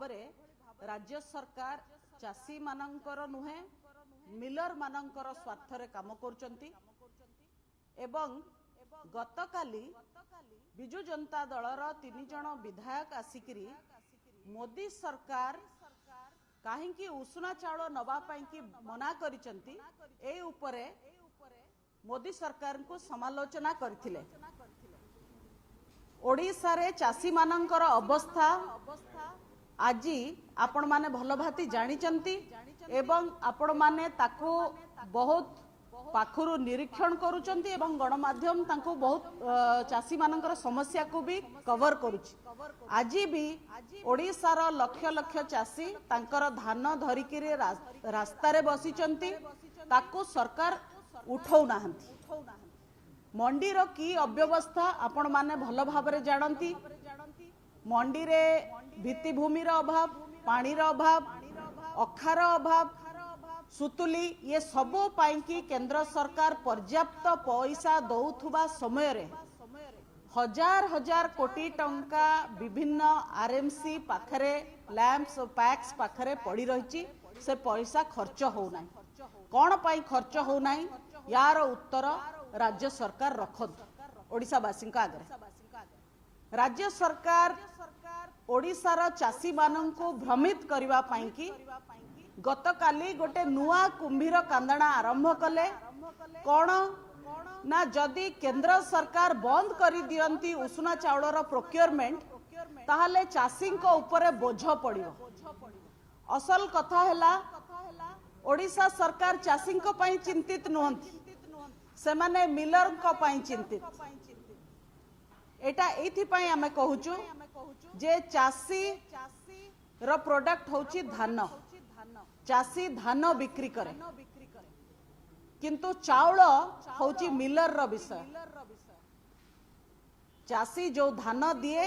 भाबरे राज्य सरकार चासी मानंकर नुहे मिलर मानंकर स्वार्थरे काम करुचंती एवं गतकाली बिजु जनता दलर 3 जन विधायक आसिकरी मोदी सरकार कहीं उषुना चाउल नवा की मना करिचंती ए उपरे मोदी सरकार को समालोचना करथिले। ओडिशा रे चासी मानंकर अवस्था आजी आपण माने भल भाती जानिचंती एवं आपण माने ताको बहुत पाखुरु निरीक्षण करुचंती एवं गणमाध्यम तांको बहुत चासी मानंकर समस्या को भी कवर करुची। आज भी ओडिशा रो लक्ष लक्ष चासी तांकर धान धरिकी रास्ता रे बसिचंती ताको सरकार उठौ नाहंती। मंडी रो की अव्यवस्था आपण माने भल भाबरे जानंती। मंडी रे भित्तिभूमि रो अभाव, पानी रो अभाव, अखार अभाव, सुतुली ये सबो पाई की केंद्र सरकार पर्याप्त पैसा दौथुबा समय रे हजार हजार कोटी टंका विभिन्न आरएमसी पाखरे लैंप्स पैक्स पाखरे पड़ी रही से पैसा खर्च होना कौन पाई खर्च होना यार उत्तर राज्य सरकार रखत ओडिशावासी आगे। राज्य सरकार ओडिशार चासी मानन को भ्रमित करबा पाई की गतकाली गोटे नुआ कुंभीर कांदना आरंभ कले कौन ना जदि केंद्र सरकार बंद करी दियंती उषुना चाउलर प्रोक्योरमेंट ताहले चासी को ऊपर बोझ पड़ियो। असल कथा हैला ओडिशा सरकार चासी को पाई चिंतित नुहंती से माने मिलर को पाई चिंतित। एटा एथि पाई आमे कहूचु जे चासी रो प्रोडक्ट होची धान। चासी धान बिक्री करे किंतु चाउल होची मिलर रो विषय। चासी जो धान दिए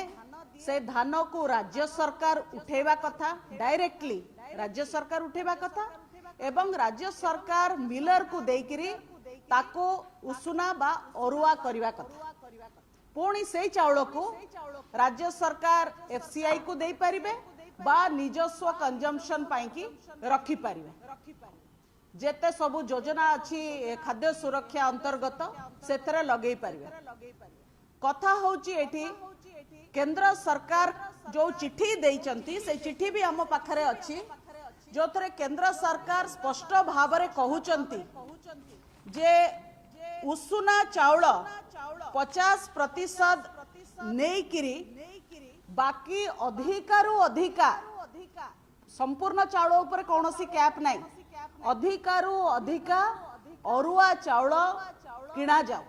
से धान को राज्य सरकार उठेबा कथा डायरेक्टली राज्य सरकार उठेबा कथा एवं राज्य सरकार मिलर को देकरी ताको उषुना बा अरुआ करबा कथा। पुणी से चाउल को राज्य सरकार एफसीआई को दे पारिबे बा निजस्व कंजम्पशन पाई की रखी पारिबे। जेते सबु योजना अच्छी खाद्य सुरक्षा अंतर्गत सेतरे लगेई पारिबे। कथा होची एठी केंद्र सरकार जो चिट्ठी देइचंती से चिट्ठी भी हम पाखरे अच्छी जो थरे केंद्र सरकार स्पष्ट भावरे कहउचंती जे उषुना चाउल 50% नेइकिरी बाकी अधिकारु अधिका संपूर्ण चाउल ऊपर कौन सी कैप नहीं अधिकारु अधिका अरुआ चाउल किना जाओ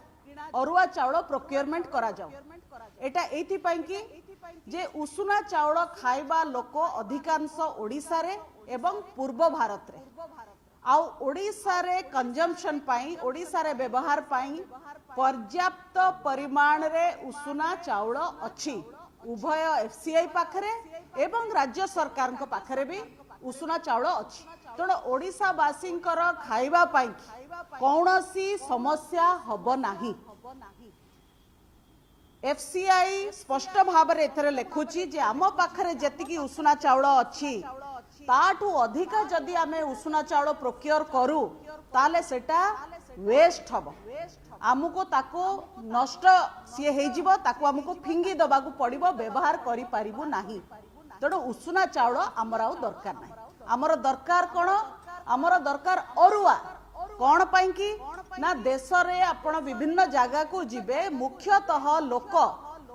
अरुआ चाउल प्रोक्योरमेंट करा जाओ। एटा एथि पाई कि जे उषुना चाउल खाइबा लोक अधिकांश ओडिशा रे एवं पूर्व भारत रे आउ ओडिशा रे कंजम्पशन पाई ओडिशा रे व्यवहार पाई पर्याप्त परिमाण रे उषुना चाउल अछि। उभय एफसीआई पाखरे एवं राज्य सरकार को पाखरे भी उषुना चाउल अछि। तेणु ओडिशावासी खाइबा पाई कौनसी समस्या हब नाही। एफसीआई स्पष्ट भाव में एथरे लिखुची जे आम पाखरे जेतिकी उषुना चाउल अछि ताठू अधिका जदि आमे उषुना चाउल प्रोक्योर करू ताले सेटा वेस्ट हबो। आमुको ताको नष्ट सी हो ताको आमुको फिंगी दबाकू पड़िबो व्यवहार करि पारिबु नाही। तेणु उषुना चाउल आमर आउ दरकार नाही। आमर दरकार कोन आमर दरकार अरुआ कौन पाई कि ना देश रे आपण विभिन्न जगह को जिबे मुख्यतः लोक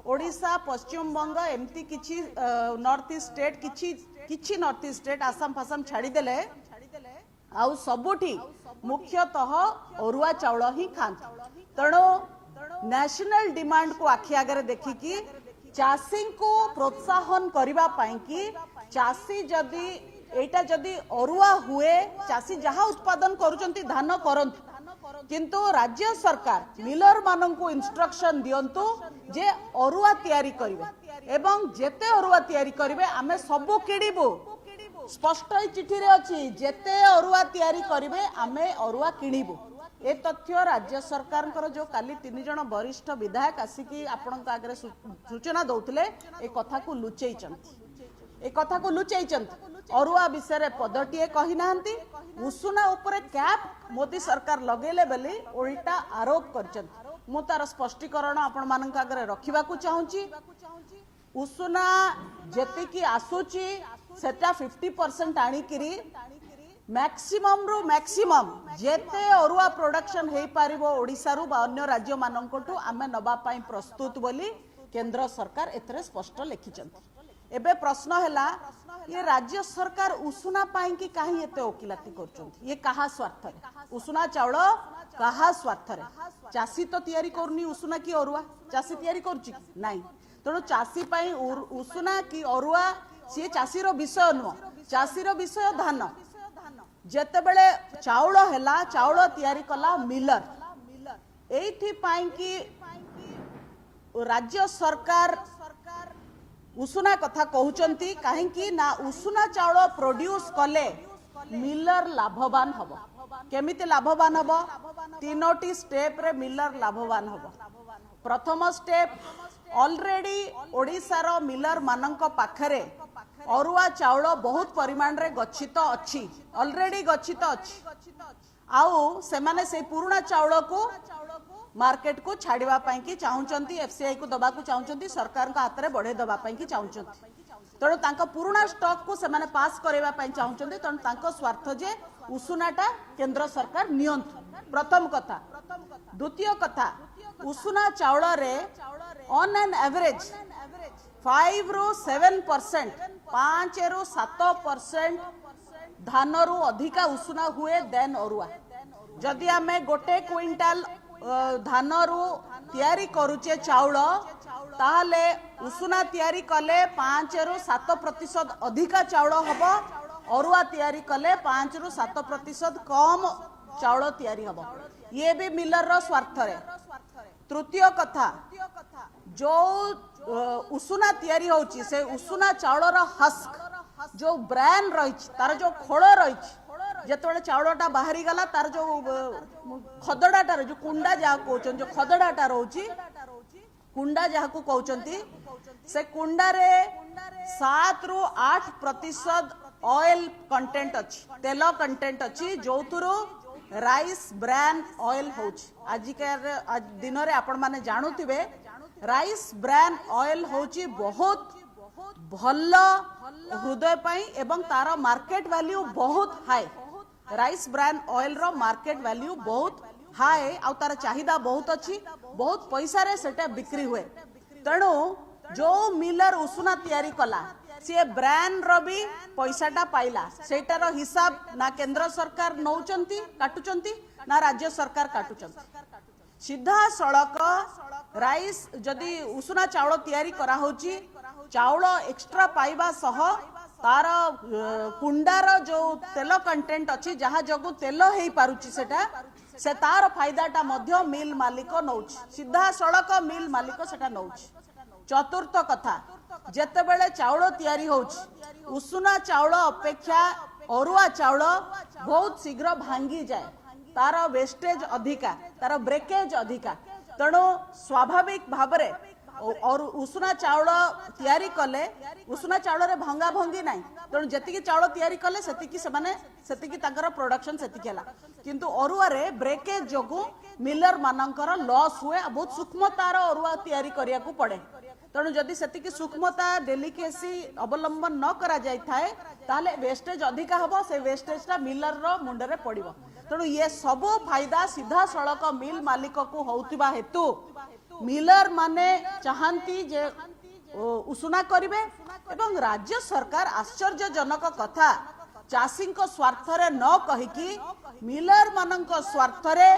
ओडिशा पश्चिम बंग एमती किछि नॉर्थ ईस्ट स्टेट किछि नॉर्थ ईस्ट स्टेट आसाम फासाम छाड़ी देले आउ सबुठी मुख्यतः अरुआ चाउल ही खान। तेणु नेशनल डिमांड को आखि आगे देखिकी चाषी को प्रोत्साहन करबा पाई कि चाषी जदि एटा जदि अरुआ हुए चाषी जहाँ उत्पादन करुचंती धान करंतु किंतु राज्य सरकार मिलर मानन को इंस्ट्रक्शन दियंतु जे अरुआ तैयारी करिवे एवं जेते अरुआ तैयारी करिवे आमे सबु किडिबु। स्पष्ट चिठी रे अछि जेते अरुआ तैयारी करिवे आमे अरुआ किनिबु। ए तथ्य राज्य सरकार जो काली 3 जन वरिष्ठ विधायक आसिकी आपन आगे सूचना दौथिले ए कथा को लुचेइचंती। ए कथा को लुचैचंती अरुआ विषय रे पदटीए कहि नाहंती उषुना ऊपर कैप मोदी सरकार लगेले बेली उल्टा आरोप करचंती मु तार स्पष्टीकरण आपण मानक आगे रखिबा को चाहूची उषुना जेति की आसुची सेटा 50% आनिकिरी मैक्सिमम रु मैक्सिमम जेते अरुआ प्रोडक्शन हे पारिबो ओडिसा रु बा अन्य राज्य माननकोटु आमे नबा पई प्रस्तुत बोली केंद्र सरकार एतरे स्पष्ट लिखिचंती एबे प्रश्न हैला ये राज्य सरकार उषुना पाई कि काहे एते ओकिलाती करचंती ये कहा स्वार्थ रे उषुना चाउल कहा स्वार्थ रे चासी तो तयारी करनी उषुना की अरुआ चासी तयारी करची नाही तेणु चासी पाई उषुना की अरुआ सी चासी रो विषय नुह चासी रो विषय धान जेते बेले चाउल हैला चाउल तयारी कला मिलर एठी पाई कि राज्य सरकार उषुना कथा कहउचंती काहेकि ना उषुना चाउल प्रोड्यूस कले मिलर लाभवान हबो केमिति लाभवान हबो तीनोटी स्टेप रे मिलर लाभवान हबो प्रथम स्टेप ऑलरेडी ओडिसा रो मिलर मानक पाखरे अरुआ चाउल बहुत परिमाण रे गच्छित अछि ऑलरेडी गच्छित अछि आउ से माने से पुराना चाउल को मार्केट को छाड़िबा पई कि चाहउचंती एफसीआई को दबा को चाहउचंती सरकार का हाथ रे बढ़े दबा पई कि चाहउचंती तेणु तांका पुराना स्टॉक को से माने पास करबा पई चाहउचंती तेणु तांको स्वार्थ जे उषुनाटा केंद्र सरकार नियंत्रण प्रथम कथा द्वितीय कथा उषुना चाउल रे ऑन एन एवरेज 5 ରୁ 7% 5 ରୁ 7% धान रु अधिका उषुना हुए देन अरुआ जदि आमे गोटे क्विंटाल धान रु तयारी करूचे चाउल ताहले उषुना तयारी कले 5 ରୁ 7% अधिका चाउल हबो अरुआ तयारी कले 5 ରୁ 7% कम चाउल तयारी हबो ये भी मिलर रो स्वार्थ रे तृतीय कथा जो उषुना तयारी होची से उषुना चाउल रो हस्क जो ब्रान रही तार जो खोल रही जेतबेले चाउलटा बाहरी गला तार जो खदड़ाटार जो कुंडा जहा कहउचन जो खदड़ाटा रहउची कुंडा जहा को कहउचंती से कुंडा रे 7 ରୁ 8% ऑयल कंटेंट अछि तेल कंटेंट अछि जोथुरो राइस ब्रान ऑयल होची आज दिन रे आपण माने जानुथिबे राइस ब्रान ऑयल होची बहुत भल हृदय पाई एवं तार मार्केट वैल्यू बहुत हाई राइस ब्रान ऑयल रो मार्केट वैल्यू बहुत हाई आ तार चाहिदा बहुत अच्छी बहुत पैसा रे सेटा बिक्री हुए तेणु जो मिलर उषुना तयारी कला सी ब्रांड रो भी पैसाटा पाइला सेटार हिसाब ना केंद्र सरकार नौचंती काटुचंती ना राज्य सरकार काटुचंती सीधा सड़क राइस जदि उषुना चाउल तयारी करा होची चाउल एक्स्ट्रा पाइबा सह तार कुंडार जो तेल कंटेंट अच्छी जहाँ जगू तेल हो पारुची सेटा से तार फायदाटा मध्य मिल मालिक नौची सीधा सड़क मिल मालिक सेटा नौची चतुर्थ कथा जेते बेले चाउल तयारी होची उषुना चाउल अपेक्षा अरुआ चाउल बहुत शीघ्र भांगी जाए तार वेस्टेज अधिका तार ब्रेकेज अधिका तेणु स्वाभाविक भावरे और उषुना चाउल तयारी कले उषुना चाउल रे भंगा भंगी नाही तेणु जेतिकी चाउल तयारी कले सेतिकी सेमाने सेतिकी तांकर प्रोडक्शन सेतिकी हला किंतु अरुआ रे ब्रेकेज जोगु मिलर मानकर लॉस हुए बहुत सूक्ष्मतार अरुआ तयारी करिया को पड़े तेणु जदि सेतिकी सूक्ष्मता डेलिकेसी अवलंबन न करा जाय थाए ताले वेस्टेज अधिका हबो से वेस्टेजटा मिलर रो मुंडरे पड़िबो तेणु ये सब फायदा सीधा सड़क मिल मालिक को होउतिबा हेतु मिलर माने चाहती जे उषुना करिवे एवं राज्य सरकार आश्चर्यजनक कथा चाषी स्वार्थ रे न कहिकी मिलर मानक स्वार्थ रे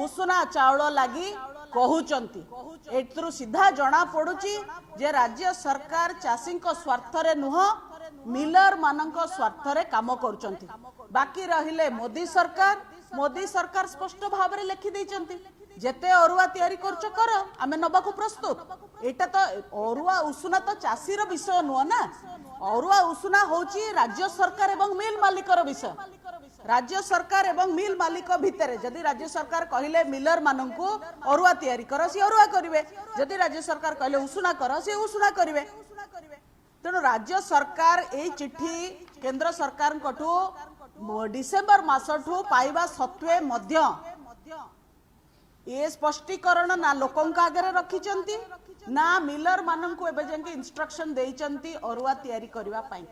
उषुना चाउल लागी कहउचंती एतरु सीधा जना पड़ुची जे राज्य सरकार चाषी स्वार्थ रे नुह मिलर मानक स्वार्थ रे काम करुचंती बाकी रहिले मोदी सरकार स्पष्ट भाव रे लिखि दैचंती जेते अरुआ तयारी करछ कर आमे नबाकू प्रस्तुत एटा तो अरुआ उषुना तो चाषी रो विषय नुह ना अरुआ उषुना होची राज्य सरकार एवं मिल मालिकर विषय राज्य सरकार एवं मिल मालिक भितरे जदि राज्य सरकार कहले मिलर माननकू अरुआ तयारी कर सी अरुआ करिवे जदि राज्य सरकार कहले उषुना कर सी उषुना करिवे तेणु राज्य सरकार ए चिट्ठी केंद्र सरकार डिसेम्बर मासठू पाइबा सत्वे मध्य ये स्पष्टीकरण ना लोकों आगे रखिचंती ना मिलर माननकु एबे जेंके इंस्ट्रक्शन देइचंती अरुआ तयारी करबा पई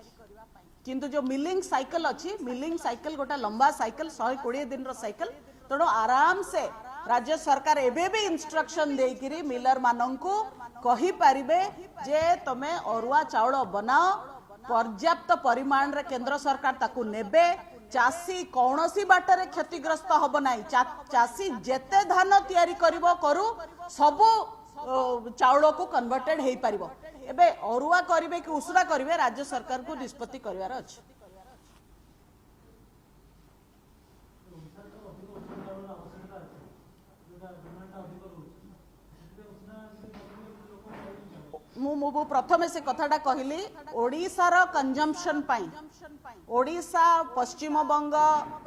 किंतु जो मिलिंग साइकिल अच्छी मिलिंग साइकिल गोटा लंबा साइकिल 120 दिन रो साइकिल तेणु आराम से राज्य सरकार एबे भी इंस्ट्रक्शन देकिरी मिलर माननकु कही पारिबे जे तमे अरुआ चाउल बनाओ पर्याप्त परिमाण रे केंद्र सरकार ताकू नेबे चासी कौनसी बाटरे क्षतिग्रस्त हब नाही चासी जेते धान तयारी करिवो करू सबु चाउल को कन्वर्टेड हेई पारिबो एबे अरुआ करिवे कि उसुरा करिवे राज्य सरकार को निष्पत्ति करिवार अछि। मु प्रथमे से कथाटा कहली ओडिशार कंजम्पशन पाई ओडिशा पश्चिम बंग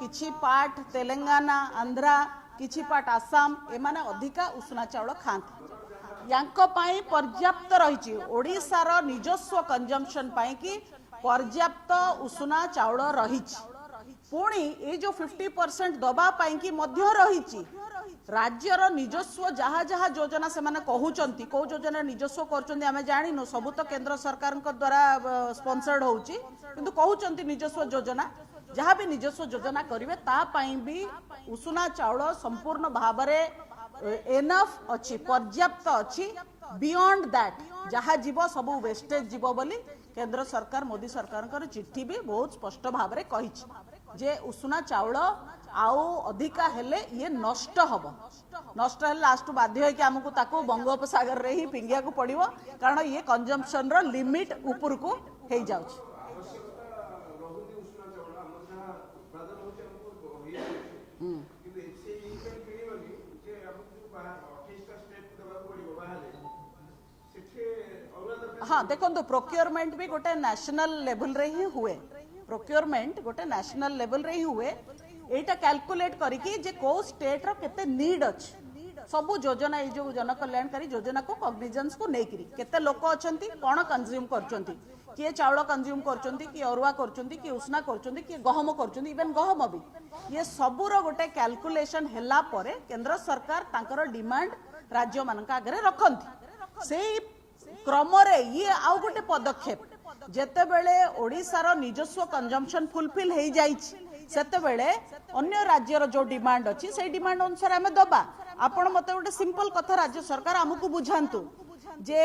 किछि पार्ट तेलंगाना आंध्रा किछि पार्ट आसाम एमाने अधिका उष्णा चाउल खांती यांको पाई पर्याप्त रही ओडिशार निजस्व कंजम्पशन पाई कि पर्याप्त उष्णा चाउल रही पुणी ये जो 50% दबा पाई कि मध्य रही राज्यर निजस्व जहाँ जहाँ योजना से माने कहउचंती को योजना निजस्व करचंती आमे जानिनो सबु तो केंद्र सरकार द्वारा स्पॉन्सर्ड होउची किंतु कहउचंती निजस्व योजना जहाँ भी निजस्व योजना करिवे ता पाई भी उष्णा चाउल संपूर्ण भाबरे एनफ अच्छी पर्याप्त अच्छी बियॉन्ड दैट जहाँ जीव सब वेस्टेज जीव बोली केंद्र सरकार मोदी सरकार चिट्ठी भी बहुत स्पष्ट भाव में कही जे उष्णा चाउल आउ अधिका हेले ये नष्ट हब नष्ट हेले लास्ट बाध्य होइके हमकु ताको बंगोपसागर रे ही पिंगिया को पड़िबो कारण ये कंजम्पशन रो लिमिट ऊपर को हे जाउछ। हाँ देखो प्रोक्योरमेंट भी गोटे नेशनल लेवल रे ही हुए प्रोक्योरमेंट गोटे नेशनल लेवल रे ही हुए एटा कैलकुलेट करिकि जे को स्टेट रो केते नीड अछि सबु योजना ए जो जन कल्याणकारी योजना को कॉग्निजेंस को नेकरी केते लोक अछंती कोन कंज्यूम करचंती किए चाउल कंज्यूम करचंती कि अरुआ करचंती कि उष्णा करचंती कि गहम करचंती इवन गहम भी ये सबु रो गोटे कैलकुलेशन हैला परे केंद्र सरकार तांकर डिमांड राज्य मानक आगे रखंती से क्रम रे ये आउ गोटे पदक्षेप जेते बेले ओडिशार निजस्व कंजम्पशन फुलफिल हे जाइछि सेते बेले अन्य राज्यर जो डिमांड अछि से डिमांड अनुसार हमें दबा आपण मते गोटे सिंपल कथा राज्य सरकार हमकु बुझांतु जे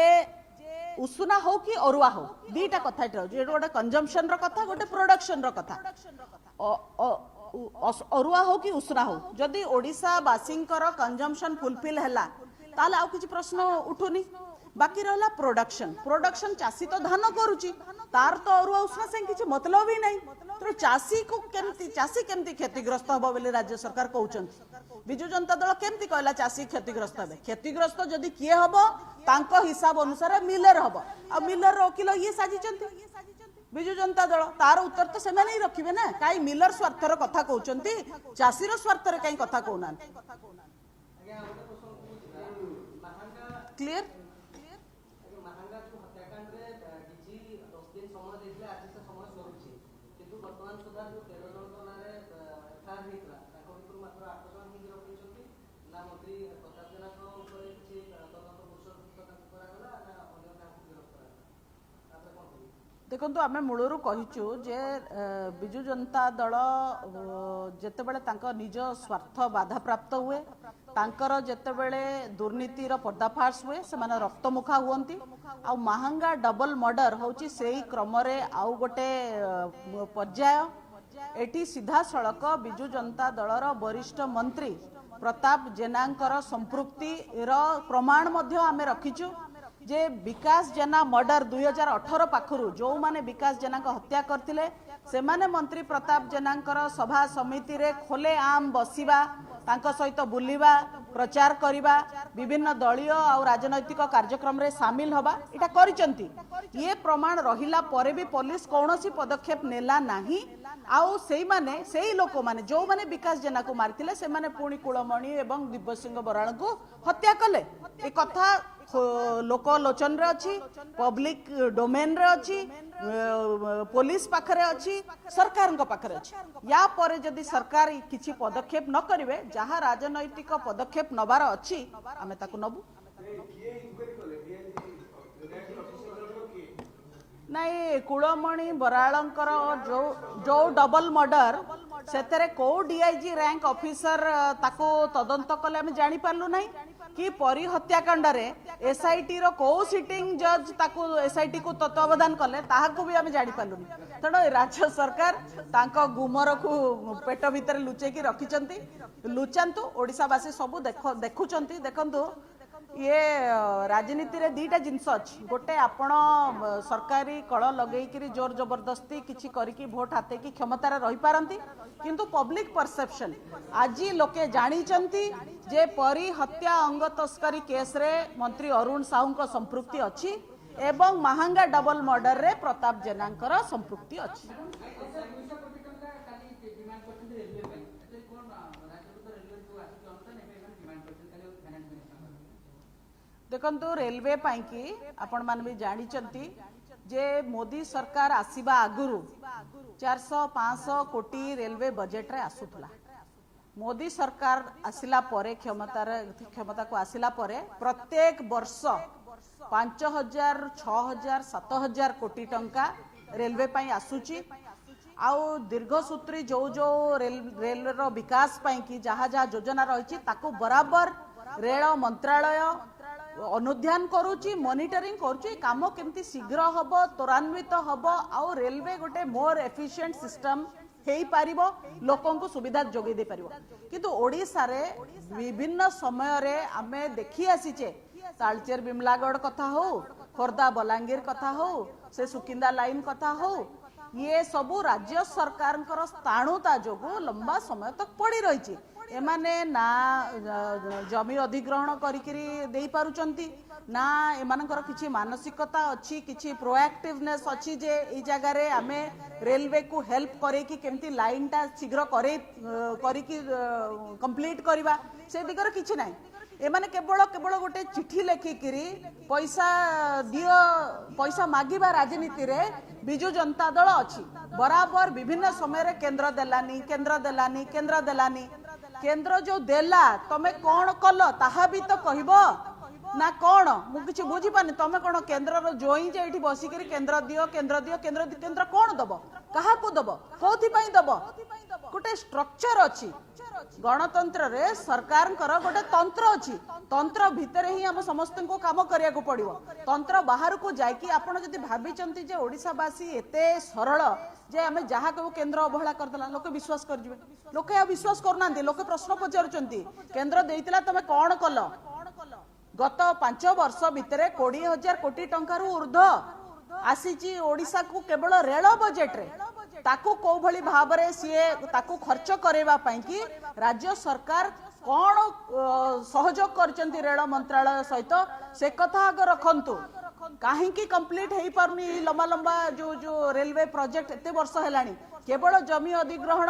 उष्णा हो कि अरुआ हो दीटा कथा जे गोटे कंजम्पशन रो कथा गोटे प्रोडक्शन रो कथा अरुआ हो कि उष्णा हो जदि ओडिशा वासिंकर कंजम्पशन फुलफिल हैला ताले आउ किछि प्रश्न उठुनी बाकी रहला प्रोडक्शन चासी तो धान करूची तार तो अरुआ उष्णा से किछि मतलब ही नहीं तो चासी केमती क्षतिग्रस्त हबो बोली राज्य सरकार कहउचंती बिजु जनता दल केमती कहला चासी क्षतिग्रस्त हेबे क्षतिग्रस्त जदि किए हबो तांको हिसाब अनुसार मिलर हबो आ मिलर रो किलो ये साजिचंती बिजु जनता दल तार उत्तर तो से नहीं रखिबे ना काई मिलर स्वार्थर कथा कहउचंती चासीर स्वार्थर काई कथा कहउनान क्लियर देखो आम मूलरू कहीचु जे बिजु जनता दल जेतेबेले तांको निज स्वार्थ बाधा प्राप्त हुए तांकर जेतेबेले दुर्नीतिर पर्दाफाश हुए से माने रक्तमुखा हुअंती आ महंगा डबल मर्डर होची सेही क्रम रे आउ गोटे पर्याय एटी सीधा सड़क बिजु जनता दलर वरिष्ठ मंत्री प्रताप जेनांकर संपृक्ति रो प्रमाण मध्य आमे रखिचु जे विकास जेना मर्डर 2018 पाखरु जो माने विकास जेना को हत्या करथिले से माने मंत्री प्रताप जेनांकर सभा समिति रे खोले आम बसिबा तांको सहित बुलिबा प्रचार करिबा विभिन्न दलीय और राजनैतिक कार्यक्रम रे शामिल हबा इटा करिचंती ये प्रमाण रहिला परे भी पुलिस कोनोसी पदक्षेप नेला नाही आउ से लोक मैंने जो मैंने विकास जेना को मारिथिले से माने पुणी कुलमणि एवं दिव्य सिंह बराल को हत्या कले ए कथा लोक लोचन रे अच्छी पब्लिक डोमेन रे अच्छी पुलिस पाखरे अच्छी सरकार पाखरे अच्छी या पर जदि सरकार किछि पदक्षेप न करिवे जहाँ राजनैतिक पदक्षेप नबार अच्छी आमे ताकू नबु नहीं कुलमणि बरालंकर जो डबल मर्डर से को डीआईजी रैंक ऑफिसर ताको तदंत कले आम जानी पारलु नहीं कि परी हत्याकांड रे एसआईटी रो को सिटिंग जज ताको एसआईटी को तत्वावधान कले ताहाको भी आम जानी पारलु तेणु राज्य सरकार तांको गुमर को पेट भितर लुचेकी रखिचंती लुचांतु ओडिशावासी सब देखुचंती देखंतु ये राजनीति रे दीटा जिनस अच्छी गोटे आपण सरकारी कल लगेकरी जोर जबरदस्ती किछि करिकी भोट हाते की क्षमतार रही पारंती किंतु पब्लिक परसेप्शन आज लोके जानिचंती जे परी हत्या अंग तस्करी केस रे मंत्री अरुण साहू को संपृक्ति अच्छी एवं महांगा डबल मर्डर रे प्रताप जेनांकर संपृक्ति अच्छी देखंतु रेलवे पाई की आपण मान भी जानिचंती जे मोदी सरकार आसीबा आगुरु 400-500 कोटी रेलवे बजेट रे आसुतला मोदी सरकार आसिला परे क्षमता को आसिला परे प्रत्येक वर्ष 5000 6000 7000 कोटी टंका रेलवे पाई आसुची आउ दीर्घसूत्री जो जो रेल रो विकास पाई की जहाँ जहाँ योजना रही ताकू बराबर रेल मंत्रालय अनुध्यान करुची मॉनिटरिंग करुची काम केमती शीघ्र हब त्वरान्वित हब आउ रेलवे गोटे मोर एफिशिएंट सिस्टम हेई पारिबो लोकन को सुविधा जोगे दे पारिबो किंतु ओडिसा रे विभिन्न समय रे आमे देखि आसीचे तालचेर बिमलागढ़ कथा हो खोर्धा बलांगीर कथा हो से सुकिंदा लाइन कथा हो ये सबु राज्य सरकार स्थाणुता जोगु लंबा समय तक पड़ी रही एमाने ना जमी अधिग्रहण करिकरी देई पारुचंती ना एमानकर किछि मानसिकता अच्छी किछि प्रोएक्टिवनेस अच्छी जे ई जगह रे आमे रेलवे को हेल्प करे कि केमती लाइन टा शीघ्र करे करिकि कंप्लीट करबा से दिगर किछि नाही एमाने केवल केवल गोटे चिठी लेखिकिरी पैसा दियो पैसा मागिबा राजनीति रे बिजु जनता दल अच्छी बराबर विभिन्न समय रे केंद्र देलानी केंद्र जो देला तमे कौन कल ताहा भी तो कहबो ना कौन मु किछि बुझी पानी तमे कौन केंद्र रो जोई जे एठी बसिकरी केंद्र कौन दबो कहा को दबो कोथि पई दबो गोटे स्ट्रक्चर अच्छी गणतंत्र रे सरकार गोटे तंत्र अच्छी तंत्र भितर ही हम समस्त को काम करिया को पड़िबो तंत्र बाहर को जाइकी आपण जदि भाबिचंती जे ओडिसावासी एते सरल जे आमे जहा को केंद्र अवहेला करदला लोक विश्वास कर जिवे लोक या विश्वास करनांती लोक प्रश्न पचारुचंती केंद्र देइतिला तमे कौन कल गत 5 वर्ष भितर 20,000 कोटी टंकार ऊर्ध आसीची ओडिसा को केवल रेल बजेट रे ताकू को भली भाव रे सीए ताकू खर्च करेवा पाई कि राज्य सरकार कौन सहयोग करचंती रेल मंत्रालय सहित से कथा आगे रखंतु कहीं कंप्लीट हो पारनी लंबा लंबा जो जो रेलवे प्रोजेक्ट एते वर्ष हेलानी केवल जमी अधिग्रहण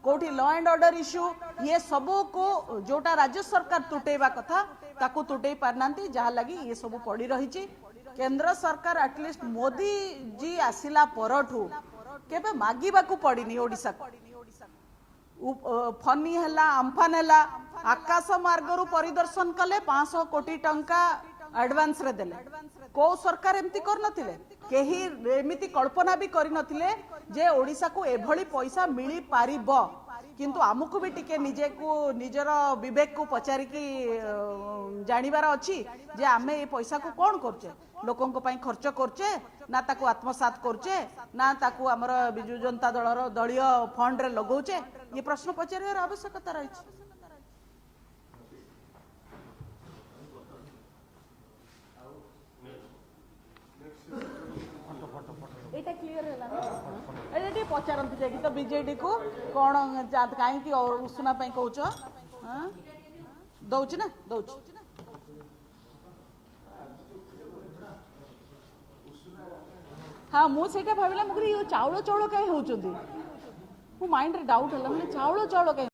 कोठी लॉ एंड ऑर्डर इश्यू ये सब को जोटा राज्य सरकार तुटेवा कथा ताकू तुटे पारनांती जहा लगी ये सब पड़ी रही केंद्र सरकार एटलिस्ट मोदी जी आसिला परठू केबे मागिबा को पड़ीनी ओडिसा फनी हैला अम्फान हैला आकाश मार्ग रु परिदर्शन कले 500 कोटी टंका एडवांस रे देले को सरकार एमती कर नथिले केही एमिति कल्पना भी करि नथिले जे ओडिसा को एभली पैसा मिली पारिबो किंतु आमको भी टिके निजे को निजर विवेक को पचारि की जानिबार अछि जे आमे ए पैसा को कोन करचे लोकन को पई खर्च करचे ना ताकू आत्मसात करचे ना ताकू हमर बिजु जनता दलर दलीय फंड रे लगौचे ये प्रश्न पचारिबार आवश्यकता रही एटा क्लियर हैला ना एटा पचारंती जे कि तो बीजेडी को कोन काहे कि उसना पई कहउछ हां दउछ ना दउछ हाँ मुझे भाविला मुझे चाउल चाउल कहीं होचंदी ମୋ ମାଇଣ୍ଡରେ ଡାଉଟ୍ ହେଲା ମାନେ ଚାଉଳ ଚାଉଳ କାହିଁ